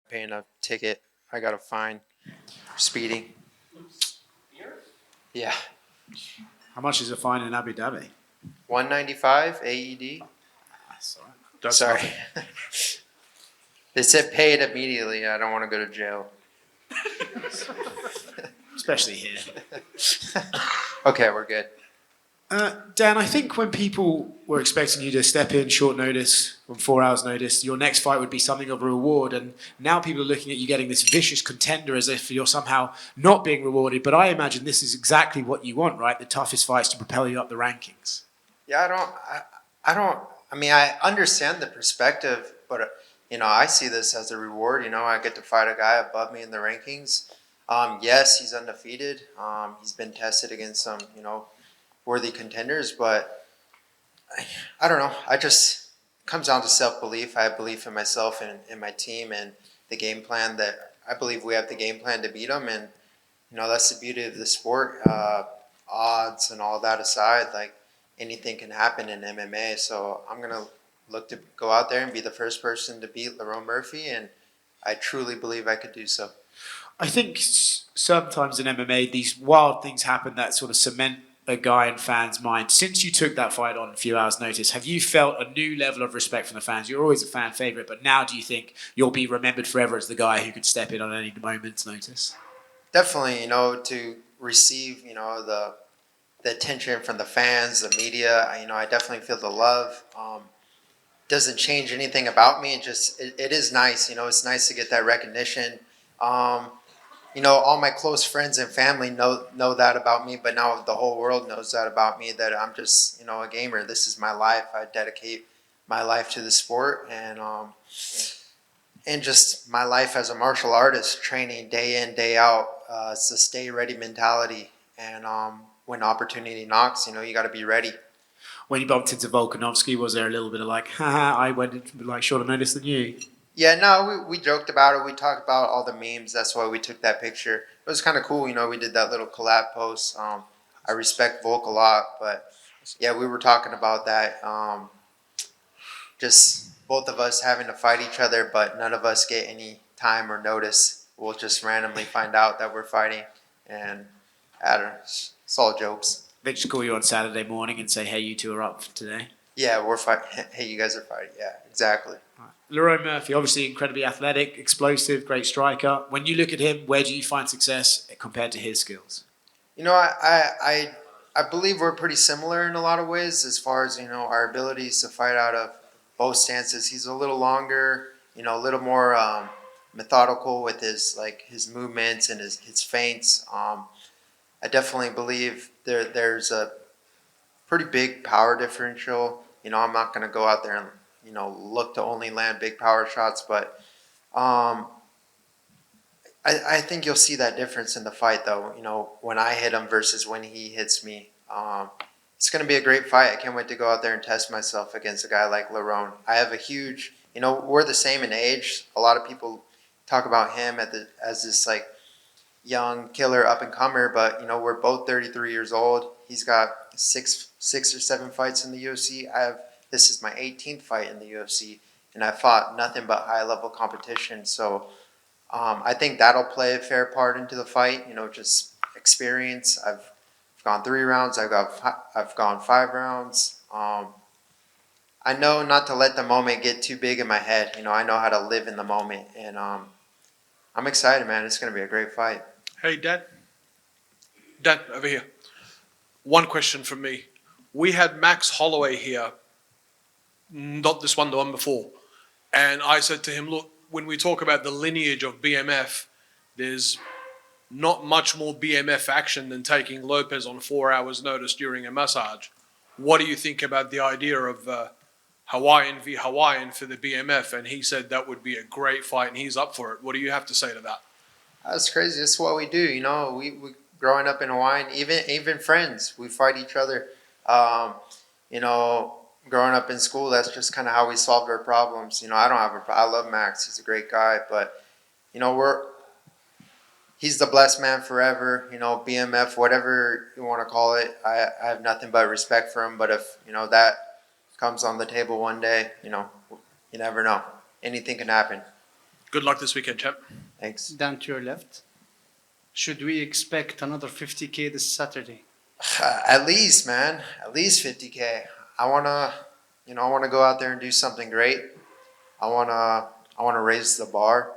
paying a ticket. I got a fine for speeding. Yeah, How much is a fine in Abu Dhabi? 195 AED. That's all right. That's Sorry, nothing. they said pay it immediately. I don't want to go to jail. Especially here. Okay, we're good. Dan, I think when people were expecting you to step in short notice, on 4 hours notice, your next fight would be something of a reward, and now people are looking at you getting this vicious contender as if you're somehow not being rewarded. But I imagine this is exactly what you want, right? The toughest fights to propel you up the rankings. Yeah, I don't. I mean, I understand the perspective, but I see this as a reward. I get to fight a guy above me in the rankings. Yes, he's undefeated. He's been tested against some, worthy contenders, but I don't know. I just it comes down to self belief. I have belief in myself and in my team and the game plan that I believe we have the game plan to beat them. And that's the beauty of the sport. Odds and all that aside, like anything can happen in MMA. So I'm gonna look to go out there and be the first person to beat Lerone Murphy, and I truly believe I could do so. I think sometimes in MMA, these wild things happen that sort of cement a guy in fans' mind. Since you took that fight on a few hours' notice, have you felt a new level of respect from the fans? You're always a fan favourite, but now do you think you'll be remembered forever as the guy who could step in on any moment's notice? Definitely, to receive, the attention from the fans, the media. I definitely feel the love. Doesn't change anything about me. It is nice. It's nice to get that recognition. Um, all my close friends and family know that about me, but now the whole world knows that about me. That I'm just a gamer. This is my life. I dedicate my life to the sport, and just my life as a martial artist, training day in day out. It's a stay ready mentality, and when opportunity knocks, you got to be ready. When you bumped into Volkanovski, was there a little bit of like, haha, I went into like shorter notice than you? Yeah, no, we joked about it. We talked about all the memes. That's why we took that picture. It was kind of cool. We did that little collab post. I respect Volk a lot, but yeah, we were talking about that. Just both of us having to fight each other, but none of us get any time or notice. We'll just randomly find out that we're fighting, and I don't know. It's all jokes. They just call you on Saturday morning and say, hey, you two are up today. Yeah, we're fighting. Hey, you guys are fighting. Yeah, exactly. Right. Lerone Murphy, obviously incredibly athletic, explosive, great striker. When you look at him, where do you find success compared to his skills? I believe we're pretty similar in a lot of ways as far as our abilities to fight out of both stances. He's a little longer, a little more methodical with his movements and his feints. I definitely believe there's a pretty big power differential. I'm not going to go out there and look to only land big power shots, but I think you'll see that difference in the fight, though. When I hit him versus when he hits me. It's going to be a great fight. I can't wait to go out there and test myself against a guy like Lerone. I have a huge, we're the same in age. A lot of people talk about him as this like young killer up and comer, but we're both 33 years old. He's got six or seven fights in the UFC. This is my 18th fight in the UFC, and I fought nothing but high level competition. So I think that'll play a fair part into the fight. Just experience. I've gone 3 rounds. I've gone 5 rounds. I know not to let the moment get too big in my head. I know how to live in the moment, and I'm excited, man. It's going to be a great fight. Hey, Dan. Dan, over here. One question from me. We had Max Holloway here, not this one, the one before. And I said to him, look, when we talk about the lineage of BMF, there's not much more BMF action than taking Lopez on 4 hours' notice during a massage. What do you think about the idea of Hawaiian v. Hawaiian for the BMF? And he said that would be a great fight, and he's up for it. What do you have to say to that? That's crazy. That's what we do. We growing up in Hawaii, even friends, we fight each other. Growing up in school, that's just kind of how we solved our problems. I don't have I love Max. He's a great guy, but he's the blessed man forever. BMF, whatever you want to call it. I have nothing but respect for him. But if that comes on the table one day, you never know. Anything can happen. Good luck this weekend, champ. Thanks. Down to your left. Should we expect another 50K this Saturday? At least, man. At least 50K. I wanna go out there and do something great. I wanna raise the bar.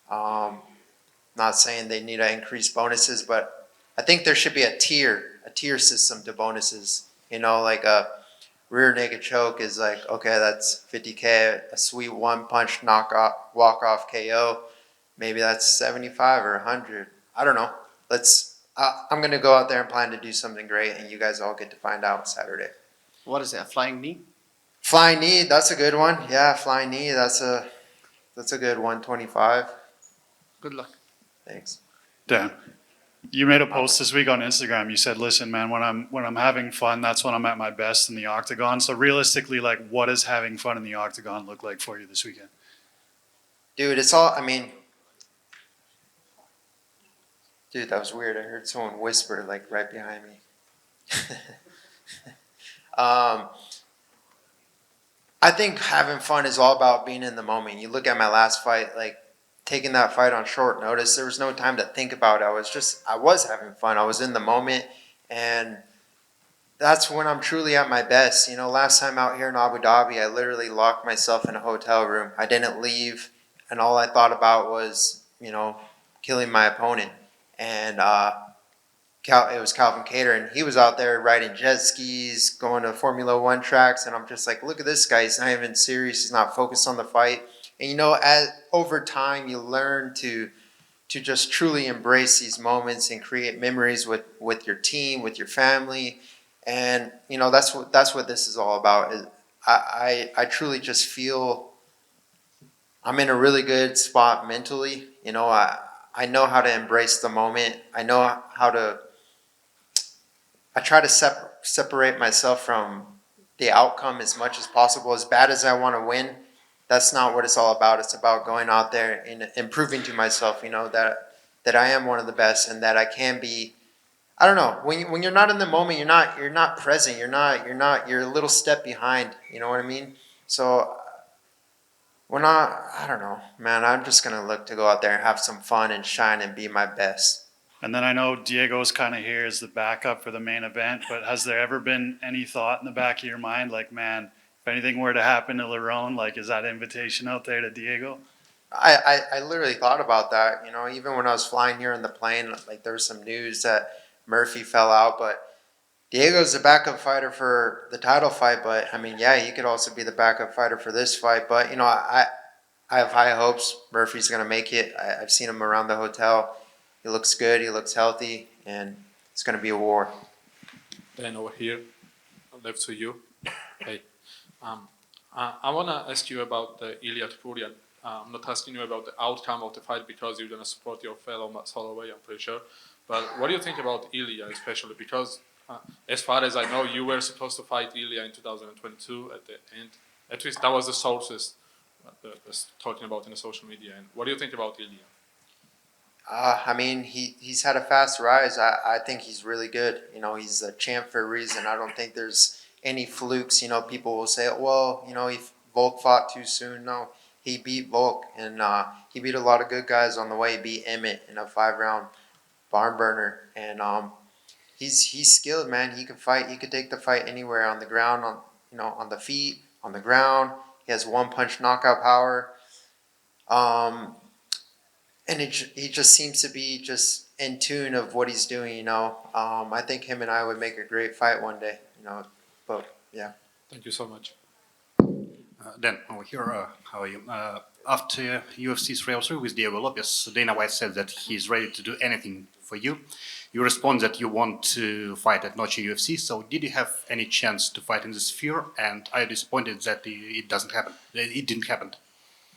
Not saying they need to increase bonuses, but I think there should be a tier system to bonuses. Like a rear naked choke is like, okay, that's 50K. A sweet one punch walk off KO, maybe that's 75 or 100. I don't know. I'm gonna go out there and plan to do something great, and you guys all get to find out Saturday. What is it, a flying knee? Flying knee, that's a good one. Yeah, flying knee, that's a good 125. Good luck. Thanks. Dan, you made a post this week on Instagram. You said, "Listen, man, when I'm having fun, that's when I'm at my best in the octagon." So realistically, like, what does having fun in the octagon look like for you this weekend? Dude, dude, that was weird. I heard someone whisper like right behind me. I think having fun is all about being in the moment. You look at my last fight, like taking that fight on short notice. There was no time to think about it. I was having fun. I was in the moment, and that's when I'm truly at my best. Last time out here in Abu Dhabi, I literally locked myself in a hotel room. I didn't leave, and all I thought about was, killing my opponent. And it was Calvin Cater, and he was out there riding jet skis, going to Formula One tracks, and I'm just like, look at this guy. He's not even serious. He's not focused on the fight. And over time, you learn to just truly embrace these moments and create memories with your team, with your family, and that's what this is all about. I truly just feel I'm in a really good spot mentally. I know how to embrace the moment. I try to separate myself from the outcome as much as possible. As bad as I want to win, that's not what it's all about. It's about going out there and improving to myself, that I am one of the best and that I can be. I don't know. When you're not in the moment, you're not present. You're a little step behind. You know what I mean? So I don't know, man. I'm just gonna look to go out there and have some fun and shine and be my best. And then I know Diego's kind of here as the backup for the main event, but has there ever been any thought in the back of your mind, like, man, if anything were to happen to Lerone, like, is that invitation out there to Diego? I literally thought about that. Even when I was flying here in the plane, like there was some news that Murphy fell out, but Diego's the backup fighter for the title fight. But I mean, yeah, he could also be the backup fighter for this fight. But I have high hopes. Murphy's gonna make it. I've seen him around the hotel. He looks good. He looks healthy, and it's gonna be a war. Then over here, left to you. Hey, I want to ask you about the Ilia Topuria. I'm not asking you about the outcome of the fight because you're going to support your fellow Max Holloway, I'm pretty sure. But what do you think about Ilia, especially because, as far as I know, you were supposed to fight Ilia in 2022 at the end. At least that was the sources talking about in the social media. And what do you think about Ilia? I mean, he's had a fast rise. I think he's really good. He's a champ for a reason. I don't think there's any flukes. People will say, well, Volk fought too soon. No, he beat Volk, and he beat a lot of good guys on the way. He beat Emmett in a 5-round barn burner, and he's skilled, man. He can fight. He could take the fight anywhere on the ground, on the feet, on the ground. He has one-punch knockout power. And he just seems to be just in tune of what he's doing, I think him and I would make a great fight one day, but yeah. Thank you so much. Dan, over here, how are you? After UFC 303 with Diego Lopez, Dana White said that he's ready to do anything for you. You respond that you want to fight at Noche UFC, so did you have any chance to fight in the Sphere, and are you disappointed that it didn't happen?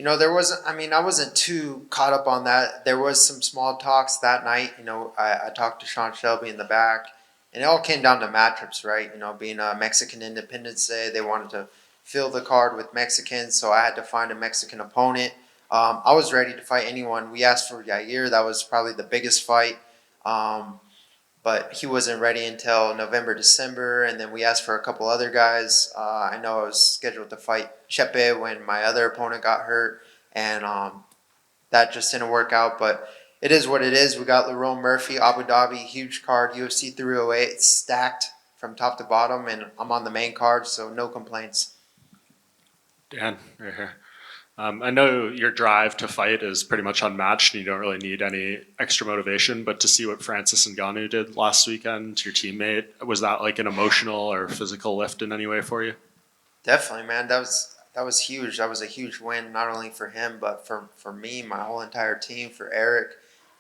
I wasn't too caught up on that. There was some small talks that night. I talked to Sean Shelby in the back, and it all came down to matchups, right? Being a Mexican Independence Day, they wanted to fill the card with Mexicans, so I had to find a Mexican opponent. I was ready to fight anyone. We asked for Yair. That was probably the biggest fight. But he wasn't ready until November, December, and then we asked for a couple other guys. I know I was scheduled to fight Chepe when my other opponent got hurt, and that just didn't work out. But it is what it is. We got Lerone Murphy, Abu Dhabi, huge card, UFC 308. It's stacked from top to bottom, and I'm on the main card, so no complaints. Dan, right here. I know your drive to fight is pretty much unmatched and you don't really need any extra motivation, but to see what Francis Ngannou did last weekend, your teammate, was that like an emotional or physical lift in any way for you? Definitely, man. That was huge. That was a huge win, not only for him, but for me, my whole entire team, for Eric,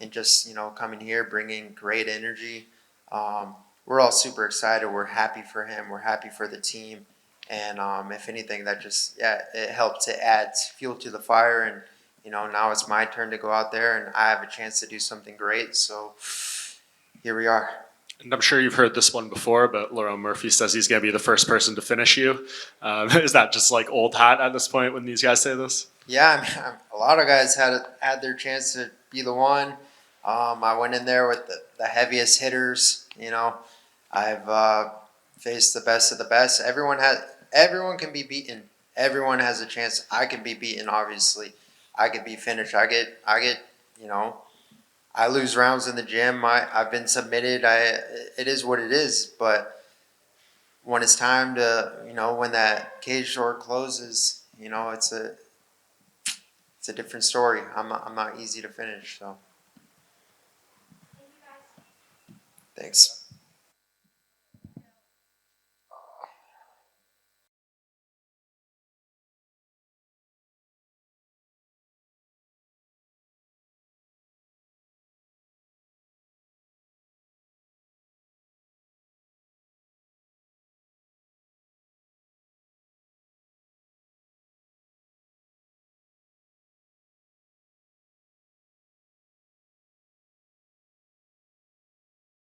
and just, coming here, bringing great energy. We're all super excited. We're happy for him. We're happy for the team. And if anything, that just, it helped to add fuel to the fire. And, now it's my turn to go out there and I have a chance to do something great. So here we are. And I'm sure you've heard this one before, but Lerone Murphy says he's going to be the first person to finish you. Is that just like old hat at this point when these guys say this? Yeah, I mean, a lot of guys had their chance to be the one. I went in there with the heaviest hitters. I've faced the best of the best. Everyone can be beaten. Everyone has a chance. I can be beaten, obviously. I can be finished. I get. I lose rounds in the gym. I've been submitted. It is what it is. But when it's time to, when that cage door closes, it's a different story. I'm not easy to finish. So, thanks.